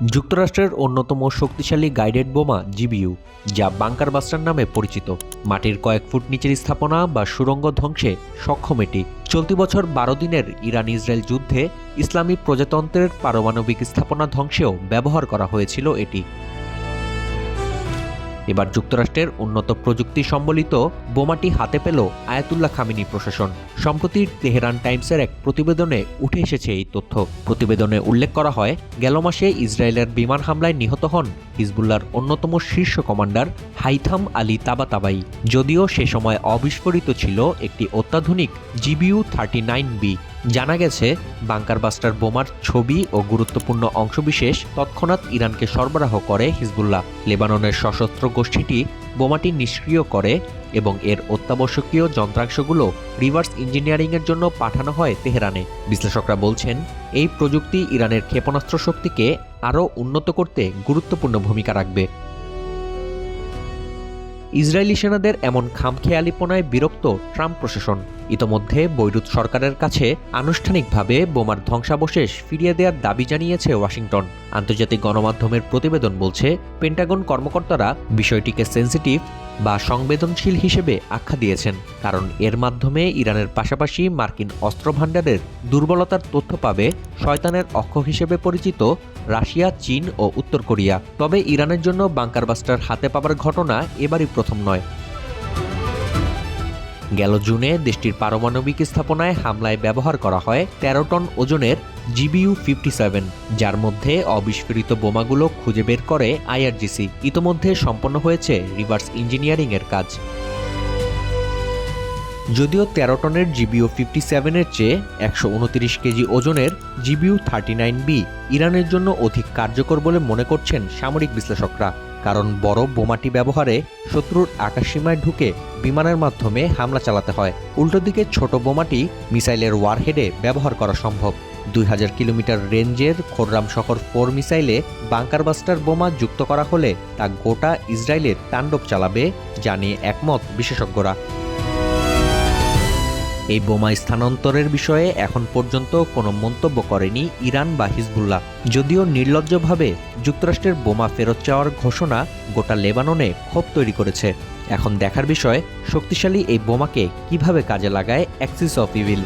যুক্তরাষ্ট্রের অন্যতম শক্তিশালী গাইডেড বোমা জিবিইউ, যা বাংকার বাস্টার নামে পরিচিত। মাটির কয়েক ফুট নিচের স্থাপনা বা সুড়ঙ্গ ধ্বংসে সক্ষম এটি। চলতি বছর ১২ দিনের ইরান ইসরায়েল যুদ্ধে ইসলামী প্রজাতন্ত্রের পারমাণবিক স্থাপনা ধ্বংসেও ব্যবহার করা হয়েছিল এটি। এবার যুক্তরাষ্ট্রের উন্নত প্রযুক্তি সম্বলিত বোমাটি হাতে পেল আয়াতুল্লাহ খামেনি প্রশাসন। সম্প্রতি তেহরান টাইমসের এক প্রতিবেদনে উঠে এসেছে এই তথ্য। প্রতিবেদনে উল্লেখ করা হয়, গেল মাসে ইসরায়েলের বিমান হামলায় নিহত হন হিজবুল্লাহর অন্যতম শীর্ষ কমান্ডার হাইথাম আলী তাবাতাবাই। যদিও সে সময় অবিস্ফোরিত ছিল একটি অত্যাধুনিক জিবিইউ 39B। জানা গেছে, বাংকার বাস্টার বোমার ছবি ও গুরুত্বপূর্ণ অংশবিশেষ তৎক্ষণাৎ ইরানকে সরবরাহ করে হিজবুল্লাহ। লেবাননের সশস্ত্র গোষ্ঠীটি বোমাটি নিষ্ক্রিয় করে এবং এর অত্যাবশ্যকীয় যন্ত্রাংশগুলো রিভার্স ইঞ্জিনিয়ারিংয়ের জন্য পাঠানো হয় তেহরানে। বিশ্লেষকরা বলছেন, এই প্রযুক্তি ইরানের ক্ষেপণাস্ত্র শক্তিকে আরও উন্নত করতে গুরুত্বপূর্ণ ভূমিকা রাখবে। ইসরায়েলি সেনাদের এমন খামখেয়ালিপনায় বিরক্ত ট্রাম্প প্রশাসন। ইতোমধ্যে বৈরুত সরকারের কাছে আনুষ্ঠানিকভাবে বোমার ধ্বংসাবশেষ ফিরিয়ে দেওয়ার দাবি জানিয়েছে ওয়াশিংটন। আন্তর্জাতিক গণমাধ্যমের প্রতিবেদন বলছে, পেন্টাগন কর্মকর্তারা বিষয়টিকে সেন্সিটিভ বা সংবেদনশীল হিসেবে আখ্যা দিয়েছেন, কারণ এর মাধ্যমে ইরানের পাশাপাশি মার্কিন অস্ত্রভাণ্ডারের দুর্বলতার তথ্য পাবে শয়তানের অক্ষ হিসেবে পরিচিত রাশিয়া, চীন ও উত্তর কোরিয়া। তবে ইরানের জন্য বাংকার বাস্টার হাতে পাবার ঘটনা এবারই প্রথম নয়। গেল জুনে দেশটির পারমাণবিক স্থাপনায় হামলায় ব্যবহার করা হয় ১৩ টন ওজনের জিবিইউ 57, যার মধ্যে অবিস্ফোরিত বোমাগুলো খুঁজে বের করে আইআরজিসি। ইতোমধ্যে সম্পন্ন হয়েছে রিভার্স ইঞ্জিনিয়ারিংয়ের কাজ। যদিও ১৩ টনের জিবিইউ 57-এর চেয়ে ১২৯ কেজি ওজনের জিবিইউ 39B ইরানের জন্য অধিক কার্যকর বলে মনে করছেন সামরিক বিশ্লেষকরা, কারণ বড় বোমাটি ব্যবহারে শত্রুর আকাশসীমায় ঢুকে বিমানের মাধ্যমে হামলা চালাতে হয়। উল্টোদিকে ছোট বোমাটি মিসাইলের ওয়ারহেডে ব্যবহার করা সম্ভব। ২০০০ কিলোমিটার রেঞ্জের খোররাম শহর 4 মিসাইলে বাংকার বাস্টার বোমা যুক্ত করা হলে তা গোটা ইসরায়েলে তাণ্ডব চালাবে, যা নিয়ে একমত বিশেষজ্ঞরা। এই বোমা স্থানান্তরের বিষয়ে এখন পর্যন্ত কোনো মন্তব্য করেনি ইরান বা হিজবুল্লাহ। যদিও নির্লজ্জভাবে যুক্তরাষ্ট্রের বোমা ফেরত চাওয়ার ঘোষণা গোটা লেবাননে ক্ষোভ তৈরি করেছে। এখন দেখার বিষয়, শক্তিশালী এই বোমাকে কিভাবে কাজে লাগায় অ্যাক্সিস অফ ইভিল।